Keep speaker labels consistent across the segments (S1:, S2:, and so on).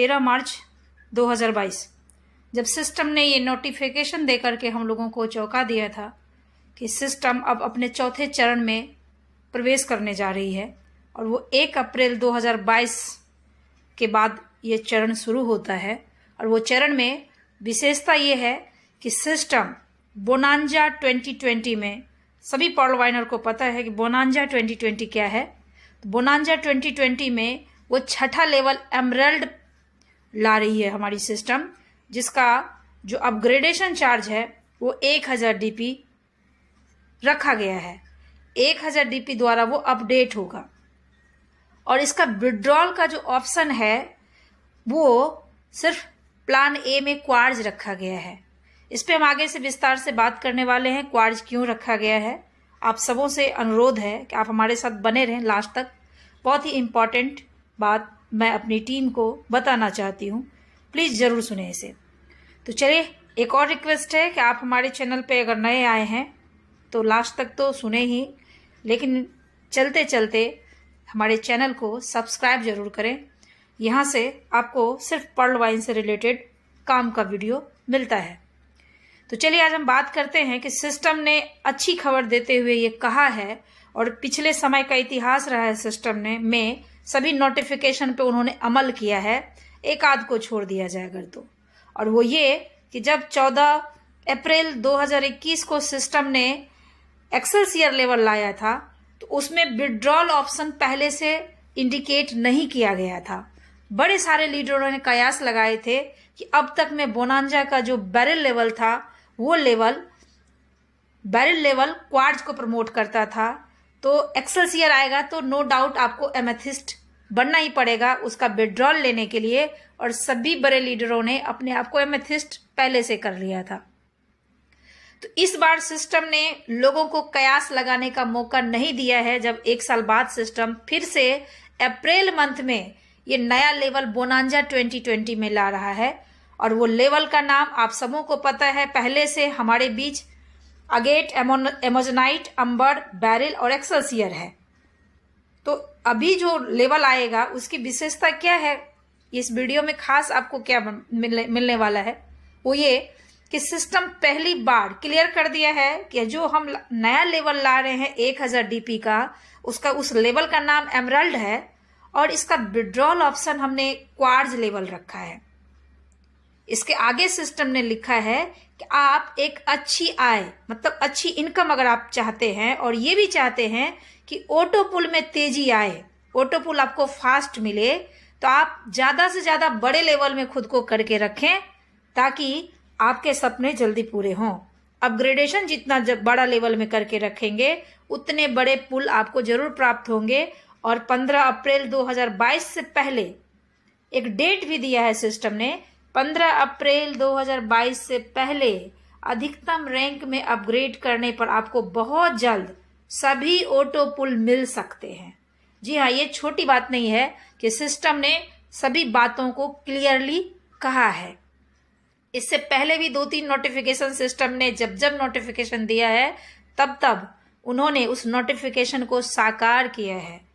S1: 13 मार्च 2022 जब सिस्टम ने ये नोटिफिकेशन देकर के हम लोगों को चौंका दिया था कि सिस्टम अब अपने चौथे चरण में प्रवेश करने जा रही है और वो 1 अप्रैल 2022 के बाद ये चरण शुरू होता है। और वो चरण में विशेषता ये है कि सिस्टम बोनांजा 2020 में, सभी पर्ल वाइनर को पता है कि बोनांजा 2020 क्या है। तो बोनांजा 2020 में वो छठा लेवल एमरल्ड ला रही है हमारी सिस्टम, जिसका जो अपग्रेडेशन चार्ज है वो 1000 DP रखा गया है। 1000 DP द्वारा वो अपडेट होगा और इसका विड्रॉल का जो ऑप्शन है वो सिर्फ प्लान ए में क्वार्ज रखा गया है। इस पे हम आगे से विस्तार से बात करने वाले हैं, क्वार्ज क्यों रखा गया है। आप सबों से अनुरोध है कि आप हमारे साथ बने रहें लास्ट तक। बहुत ही इम्पॉर्टेंट बात मैं अपनी टीम को बताना चाहती हूँ, प्लीज़ ज़रूर सुने इसे। तो चलिए, एक और रिक्वेस्ट है कि आप हमारे चैनल पे अगर नए आए हैं तो लास्ट तक तो सुने ही, लेकिन चलते चलते हमारे चैनल को सब्सक्राइब ज़रूर करें। यहाँ से आपको सिर्फ पर्ल वाइन से रिलेटेड काम का वीडियो मिलता है। तो चलिए, आज हम बात करते हैं कि सिस्टम ने अच्छी खबर देते हुए ये कहा है, और पिछले समय का इतिहास रहा है सिस्टम ने में सभी नोटिफिकेशन पे उन्होंने अमल किया है, एक आध को छोड़ दिया जाए अगर तो। और वो ये कि जब 14 अप्रैल 2021 को सिस्टम ने एक्सेलसियर लेवल लाया था तो उसमें विड्रॉल ऑप्शन पहले से इंडिकेट नहीं किया गया था। बड़े सारे लीडरों ने कयास लगाए थे कि अब तक में बोनांजा का जो बैरल लेवल था वो बैरल लेवल क्वार्ट्ज को प्रमोट करता था। तो एक्सेलसियर आएगा तो नो डाउट आपको एमेथिस्ट बनना ही पड़ेगा उसका विड्रॉल लेने के लिए, और सभी बड़े लीडरों ने अपने आप को एमेथिस्ट पहले से कर लिया था। तो इस बार सिस्टम ने लोगों को कयास लगाने का मौका नहीं दिया है, जब 1 साल बाद सिस्टम फिर से अप्रैल मंथ में ये नया लेवल बोनांजा 2020 में ला रहा है। और वो लेवल का नाम आप सबों को पता है पहले से हमारे बीच अगेट, एमोजनाइट, अंबर, बैरल और एक्सेलसियर है। तो अभी जो लेवल आएगा उसकी विशेषता क्या है, इस वीडियो में खास आपको क्या मिलने वाला है, वो ये कि सिस्टम पहली बार क्लियर कर दिया है कि जो हम नया लेवल ला रहे हैं 1000 DP का, उसका उस लेवल का नाम एमरल्ड है और इसका विड्रॉल ऑप्शन हमने क्वार्ज लेवल रखा है। इसके आगे सिस्टम ने लिखा है कि आप एक अच्छी आय, मतलब अच्छी इनकम अगर आप चाहते हैं और ये भी चाहते हैं कि ऑटो पुल में तेजी आए, ऑटो पुल आपको फास्ट मिले, तो आप ज़्यादा से ज़्यादा बड़े लेवल में खुद को करके रखें ताकि आपके सपने जल्दी पूरे हों। अपग्रेडेशन जितना बड़ा लेवल में करके रखेंगे उतने बड़े पुल आपको जरूर प्राप्त होंगे। और 15 अप्रैल 2022 से पहले एक डेट भी दिया है सिस्टम ने, 15 अप्रैल 2022 से पहले अधिकतम रैंक में अपग्रेड करने पर आपको बहुत जल्द सभी ऑटो पुल मिल सकते हैं। जी हाँ, ये छोटी बात नहीं है कि सिस्टम ने सभी बातों को क्लियरली कहा है। इससे पहले भी 2-3 नोटिफिकेशन सिस्टम ने जब नोटिफिकेशन दिया है तब उन्होंने उस नोटिफिकेशन को साकार किया है।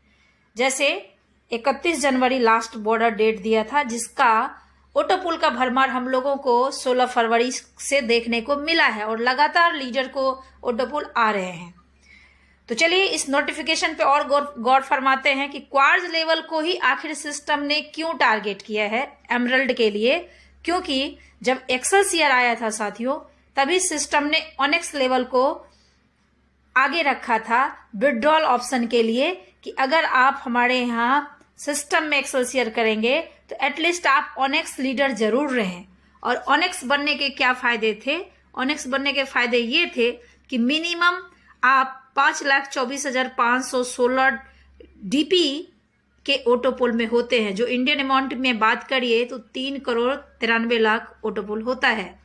S1: जैसे 31 जनवरी लास्ट बॉर्डर डेट दिया था, जिसका ऑटो पुल का भरमार हम लोगों को 16 फरवरी से देखने को मिला है और लगातार लीडर को ऑटो पुल आ रहे हैं। तो चलिए, इस नोटिफिकेशन पे और गौर फरमाते हैं कि क्वार्ज लेवल को ही आखिर सिस्टम ने क्यों टारगेट किया है एमरल्ड के लिए। क्योंकि जब एक्सेलसियर आया था साथियों, तभी सिस्टम ने ऑनेक्स लेवल को आगे रखा था विड्रॉल ऑप्शन के लिए कि अगर आप हमारे यहाँ सिस्टम में एक्सेलसियर करेंगे तो एटलीस्ट आप ऑनेक्स लीडर जरूर रहें। और ऑनेक्स बनने के क्या फायदे थे? ऑनेक्स बनने के फायदे ये थे कि मिनिमम आप 5,24,516 DP के ऑटो पुल में होते हैं। जो इंडियन अमाउंट में बात करिए तो 3,93,00,000 ऑटो पुल होता है।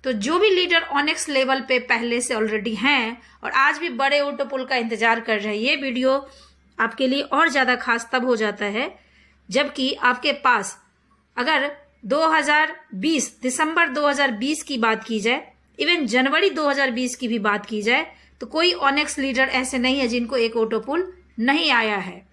S1: तो जो भी लीडर ऑनेक्स लेवल पे पहले से ऑलरेडी हैं और आज भी बड़े ऑटो पुल का इंतजार कर रहे हैं, ये वीडियो आपके लिए और ज़्यादा खास तब हो जाता है जबकि आपके पास अगर 2020 दिसंबर 2020 की बात की जाए, इवन जनवरी 2020 की भी बात की जाए, तो कोई ऑनेक्स लीडर ऐसे नहीं है जिनको एक ऑटो पुल नहीं आया है।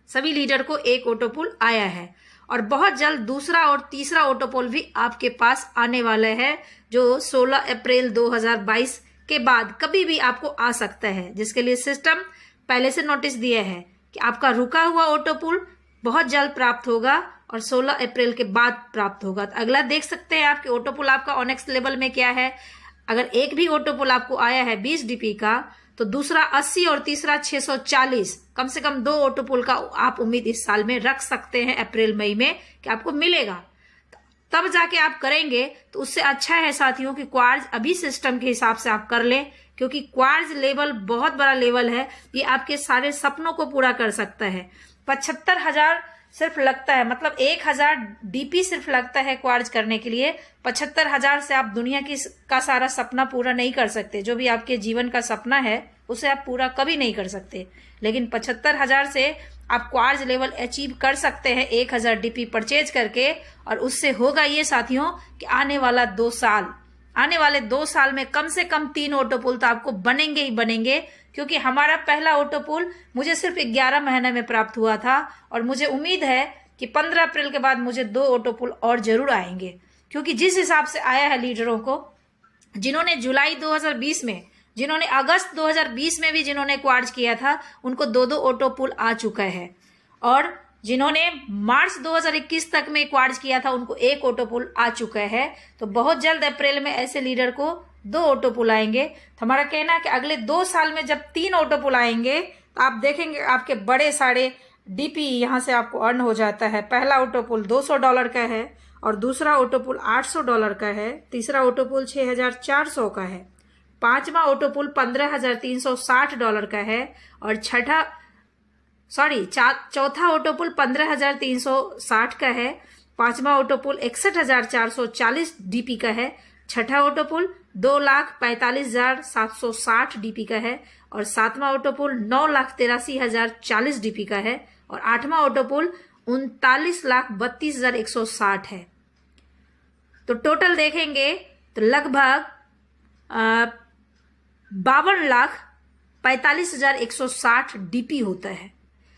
S1: सभी लीडर को एक ऑटो पुल आया है। और बहुत जल्द दूसरा और तीसरा ऑटोपोल भी आपके पास आने वाला है, जो 16 अप्रैल 2022 के बाद कभी भी आपको आ सकता है, जिसके लिए सिस्टम पहले से नोटिस दिया है कि आपका रुका हुआ ऑटोपोल बहुत जल्द प्राप्त होगा और 16 अप्रैल के बाद प्राप्त होगा। तो अगला देख सकते हैं आपके ऑटोपोल आपका ऑनेक्स लेवल में क्या है। अगर एक भी ऑटोपोल आपको आया है 20 डीपी का, तो दूसरा 80 और तीसरा 640, कम से कम 2 ऑटोपोल का आप उम्मीद इस साल में रख सकते हैं अप्रैल मई में कि आपको मिलेगा। तब जाके आप करेंगे तो उससे अच्छा है साथियों कि क्वार्ज अभी सिस्टम के हिसाब से आप कर लें, क्योंकि क्वार्ज लेवल बहुत बड़ा लेवल है, ये आपके सारे सपनों को पूरा कर सकता है। 75,000 सिर्फ लगता है, मतलब 1,000 डीपी सिर्फ लगता है क्वार्ज करने के लिए। 75,000 से आप दुनिया का सारा सपना पूरा नहीं कर सकते। जो भी आपके जीवन का सपना है उसे आप पूरा कभी नहीं कर सकते, लेकिन 75,000 से आप क्वार्ज लेवल अचीव कर सकते हैं 1,000 डीपी परचेज करके। और उससे होगा ये साथियों कि आने वाले 2 साल में कम से कम 3 ऑटोपोल तो आपको बनेंगे ही बनेंगे, क्योंकि हमारा पहला ऑटोपोल मुझे सिर्फ 11 महीने में प्राप्त हुआ था और मुझे उम्मीद है कि 15 अप्रैल के बाद मुझे 2 ऑटोपोल और जरूर आएंगे। क्योंकि जिस हिसाब से आया है लीडरों को, जिन्होंने जुलाई 2020 में, जिन्होंने अगस्त 2020 में भी जिन्होंने क्वार्ज किया था, उनको 2 ऑटोपोल आ चुका है, और जिन्होंने मार्च 2021 तक में क्वार्ज किया था उनको 1 ऑटोपोल आ चुका है। तो बहुत जल्द अप्रैल में ऐसे लीडर को 2 ऑटोपोल आएंगे। तो हमारा कहना है कि अगले 2 साल में जब 3 ऑटोपोल आएंगे तो आप देखेंगे आपके बड़े सारे डीपी यहाँ से आपको अर्न हो जाता है। पहला ऑटोपोल $200 का है और दूसरा ऑटोपोल $800 का है, तीसरा ऑटोपोल $6,400 का है, पांचवा ऑटोपोल $15,360 का है और चौथा ऑटोपोल 15,360 का है, पांचवा ऑटोपोल 61,440 डीपी का है, छठा ऑटोपोल 2,45,760 डीपी का है और सातवां ऑटोपोल 9,83,040 डीपी का है और आठवां ऑटोपोल 39,32,160 है। तो टोटल देखेंगे तो लगभग 52,45,160 डीपी होता है।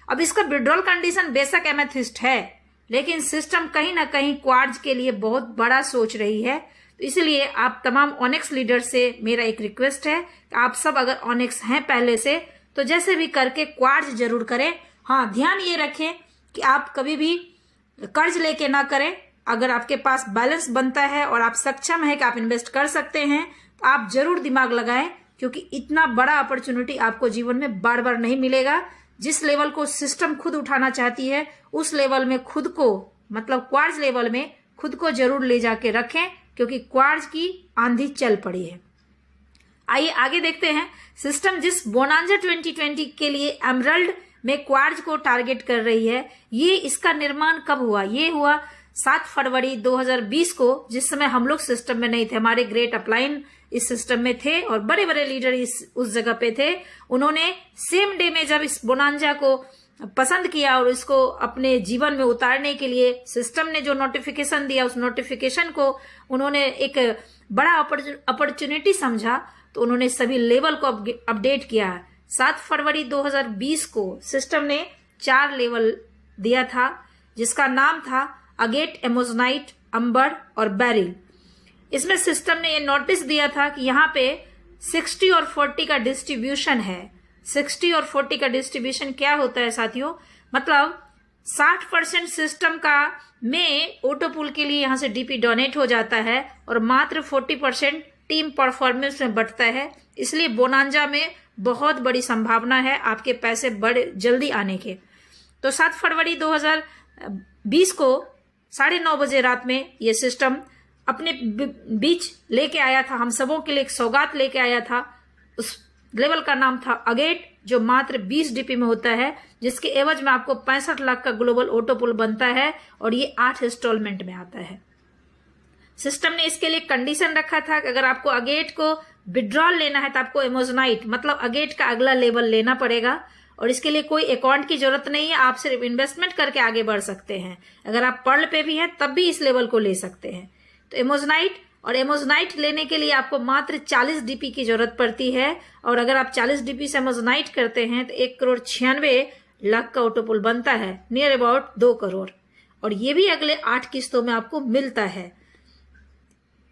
S1: अब इसका विड्रॉल कंडीशन बेशक एमेथिस्ट है, लेकिन सिस्टम कहीं ना कहीं क्वार्ज के लिए बहुत बड़ा सोच रही है। तो इसलिए आप तमाम ऑनेक्स लीडर से मेरा एक रिक्वेस्ट है कि आप सब अगर ऑनेक्स हैं पहले से, तो जैसे भी करके क्वार्ज जरूर करें। हाँ, ध्यान ये रखें कि आप कभी भी कर्ज लेके ना करें। अगर आपके पास बैलेंस बनता है और आप सक्षम है कि आप इन्वेस्ट कर सकते हैं, तो आप जरूर दिमाग लगाएं, क्योंकि इतना बड़ा अपॉर्चुनिटी आपको जीवन में बार बार नहीं मिलेगा। जिस लेवल को सिस्टम खुद उठाना चाहती है, उस लेवल में खुद को, मतलब क्वार्ज लेवल में खुद को जरूर ले जाके रखें, क्योंकि क्वार्ज की आंधी चल पड़ी है। आइए आगे देखते हैं। सिस्टम जिस बोनांजा 2020 के लिए एमरल्ड में क्वार्ज को टारगेट कर रही है, ये इसका निर्माण कब हुआ? ये हुआ 7 फरवरी 2020 को, जिस समय हम लोग सिस्टम में नहीं थे। हमारे ग्रेट अपलाइन इस सिस्टम में थे और बड़े बड़े लीडर उस जगह पे थे। उन्होंने सेम डे में जब इस बोनांजा को पसंद किया और इसको अपने जीवन में उतारने के लिए सिस्टम ने जो नोटिफिकेशन दिया, उस नोटिफिकेशन को उन्होंने एक बड़ा अपॉर्चुनिटी समझा, तो उन्होंने सभी लेवल को अपडेट किया। 7 फरवरी 2020 को सिस्टम ने 4 लेवल दिया था, जिसका नाम था अगेट, एमोजनाइट, अंबर और बैरिल। इसमें सिस्टम ने ये नोटिस दिया था कि यहाँ पे 60 और 40 का डिस्ट्रीब्यूशन है। 60 और 40 का डिस्ट्रीब्यूशन क्या होता है साथियों? मतलब 60% सिस्टम का में ऑटोपूल के लिए यहाँ से डीपी डोनेट हो जाता है और मात्र 40% टीम परफॉर्मेंस में बटता है। इसलिए बोनांजा में बहुत बड़ी संभावना है आपके पैसे बड़े जल्दी आने के। तो 7 फरवरी 2020 को 9:30 बजे रात में ये सिस्टम अपने बीच लेके आया था, हम सबों के लिए एक सौगात लेके आया था। उस लेवल का नाम था अगेट, जो मात्र 20 डीपी में होता है, जिसके एवज में आपको 65 लाख का ग्लोबल ऑटोपूल बनता है और ये 8 इंस्टॉलमेंट में आता है। सिस्टम ने इसके लिए कंडीशन रखा था कि अगर आपको अगेट को विड्रॉल लेना है तो आपको एमोजनाइट, मतलब अगेट का अगला लेवल लेना पड़ेगा और इसके लिए कोई अकाउंट की जरूरत नहीं है। आप सिर्फ इन्वेस्टमेंट करके आगे बढ़ सकते हैं। अगर आप पर्ल पे भी हैं तब भी इस लेवल को ले सकते हैं। तो एमोजनाइट लेने के लिए आपको मात्र 40 डीपी की जरूरत पड़ती है और अगर आप 40 डीपी से एमोजनाइट करते हैं तो 1,96,00,000 का ऑटोपूल बनता है, नियर अबाउट 2 करोड़। और ये भी अगले 8 किस्तों में आपको मिलता है।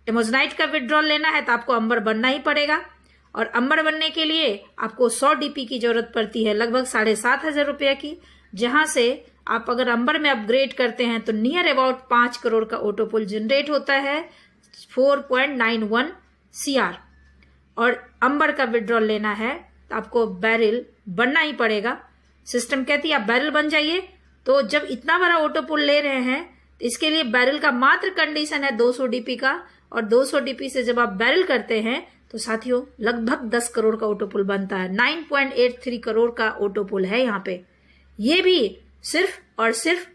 S1: एमोजनाइट का विड्रॉल लेना है तो आपको अंबर बनना ही पड़ेगा, और अंबर बनने के लिए आपको 100 DP की जरूरत पड़ती है, लगभग 7,500 रुपये की, जहां से आप अगर अंबर में अपग्रेड करते हैं तो नियर अबाउट 5 करोड़ का ऑटोपुल जनरेट होता है, 4.91 CR। और अंबर का विड्रॉल लेना है तो आपको बैरल बनना ही पड़ेगा। सिस्टम कहती है आप बैरल बन जाइए। तो जब इतना बड़ा ऑटोपुल ले रहे हैं तो इसके लिए बैरल का मात्र कंडीशन है 200 DP का, और 200 DP से जब आप बैरल करते हैं तो साथियों लगभग 10 करोड़ का ऑटोपुल बनता है। 9.83 करोड़ का ऑटोपुल है यहाँ पे। ये भी सिर्फ और सिर्फ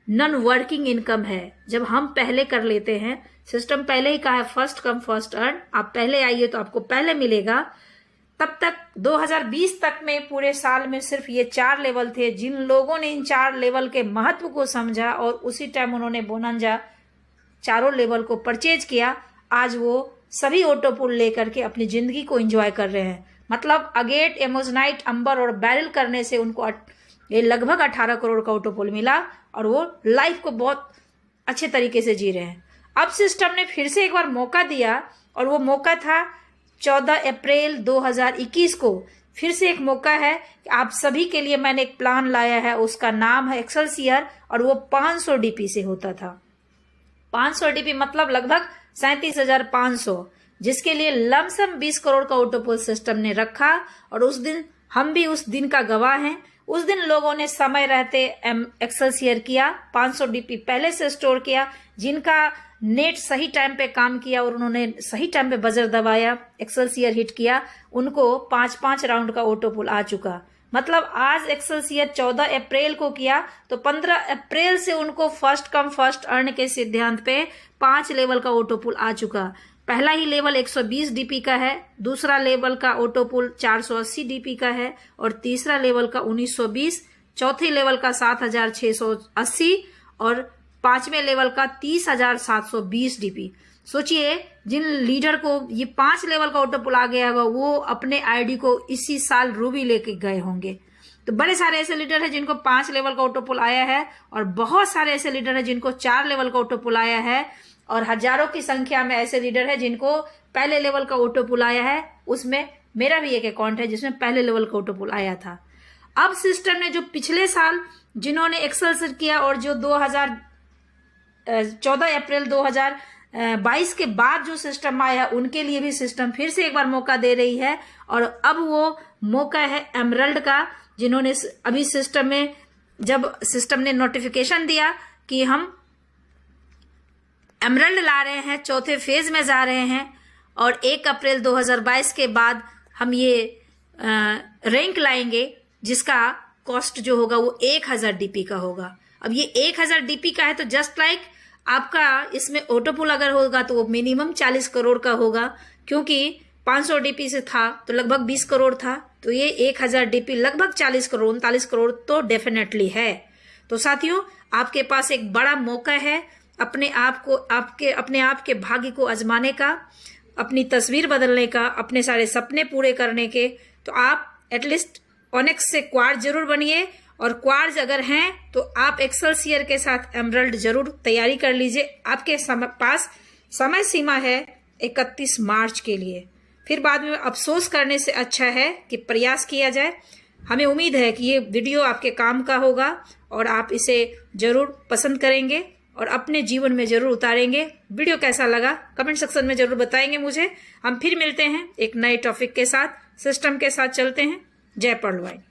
S1: नॉन वर्किंग इनकम है। जब हम पहले कर लेते हैं, सिस्टम पहले ही कहा है फर्स्ट कम फर्स्ट अर्न, आप पहले आइए तो आपको पहले मिलेगा। तब तक 2020 तक में पूरे साल में सिर्फ ये 4 लेवल थे। जिन लोगों ने इन 4 लेवल के महत्व को समझा और उसी टाइम उन्होंने बोनंजा चारों लेवल को परचेज किया, आज वो सभी ऑटोपुल लेकर के अपनी जिंदगी को एंजॉय कर रहे हैं। मतलब अगेट, एमोजनाइट, अंबर और बैरल करने से उनको ये लगभग 18 करोड़ का ऑटोपुल मिला और वो लाइफ को बहुत अच्छे तरीके से जी रहे हैं। अब सिस्टम ने फिर से एक बार मौका दिया, और वो मौका था 14 अप्रैल 2021 को। फिर से एक मौका है कि आप सभी के लिए मैंने एक प्लान लाया है, उसका नाम है एक्सेलसियर, और वो 500 DP से होता था। 500 DP मतलब लगभग 37,500, जिसके लिए लमसम 20 करोड़ का ऑटोपुल सिस्टम ने रखा। और उस दिन हम भी उस दिन का गवाह हैं। उस दिन लोगों ने समय रहते एक्सेलसियर किया, 500 DP पहले से स्टोर किया। जिनका नेट सही टाइम पे काम किया और उन्होंने सही टाइम पे बजर दबाया, एक्सेलसियर हिट किया, उनको 5-5 राउंड का ऑटोपुल आ चुका। मतलब आज एक्सेलसियर 14 अप्रैल को किया तो 15 अप्रैल से उनको फर्स्ट कम फर्स्ट अर्न के सिद्धांत पे 5 लेवल का ऑटोपुल आ चुका। पहला ही लेवल 120 DP का है, दूसरा लेवल का ऑटोपुल 480 DP का है, और तीसरा लेवल का 1920, चौथे लेवल का 7,680 और 5वें लेवल का 30,720 DP। सोचिए जिन लीडर को ये 5 लेवल का ऑटोपुल आ गया होगा वो अपने आईडी को इसी साल रूबी लेके गए होंगे। तो बड़े सारे ऐसे लीडर हैं जिनको 5 लेवल का ऑटोपुल आया है, और बहुत सारे ऐसे लीडर हैं जिनको 4 लेवल का ऑटोपुल आया है, और हजारों की संख्या में ऐसे लीडर हैं जिनको पहले लेवल का ऑटोपुल आया है। उसमें मेरा भी एक अकाउंट है जिसमें पहले लेवल का ऑटोपुल आया था। अब सिस्टम ने जो पिछले साल जिन्होंने एक्सेलसियर किया और जो 14 अप्रैल 2022 के बाद जो सिस्टम आया, उनके लिए भी सिस्टम फिर से एक बार मौका दे रही है। और अब वो मौका है एमरल्ड का, जिन्होंने अभी सिस्टम में, जब सिस्टम ने नोटिफिकेशन दिया कि हम एमरल्ड ला रहे हैं, चौथे फेज में जा रहे हैं, और 1 अप्रैल 2022 के बाद हम ये रैंक लाएंगे, जिसका कॉस्ट जो होगा वो 1000 DP का होगा। अब ये 1000 DP का है तो जस्ट लाइक आपका इसमें ऑटोपुल अगर होगा तो वो मिनिमम 40 करोड़ का होगा, क्योंकि 500 DP से था तो लगभग 20 करोड़ था, तो ये 1000 DP लगभग 40 करोड़ 39 करोड़ तो डेफिनेटली है। तो साथियों आपके पास एक बड़ा मौका है अपने आप के भाग्य को आजमाने का, अपनी तस्वीर बदलने का, अपने सारे सपने पूरे करने के। तो आप एटलीस्ट ऑनेक्स से क्वार्ज जरूर बनिए, और क्वार्ज अगर हैं तो आप एक्सेलसियर के साथ एमरल्ड जरूर तैयारी कर लीजिए। आपके पास समय सीमा है 31 मार्च के लिए। फिर बाद में अफसोस करने से अच्छा है कि प्रयास किया जाए। हमें उम्मीद है कि ये वीडियो आपके काम का होगा और आप इसे जरूर पसंद करेंगे और अपने जीवन में जरूर उतारेंगे। वीडियो कैसा लगा कमेंट सेक्शन में जरूर बताएंगे मुझे। हम फिर मिलते हैं एक नए टॉपिक के साथ, सिस्टम के साथ चलते हैं। जय वर्ल्डवाइड।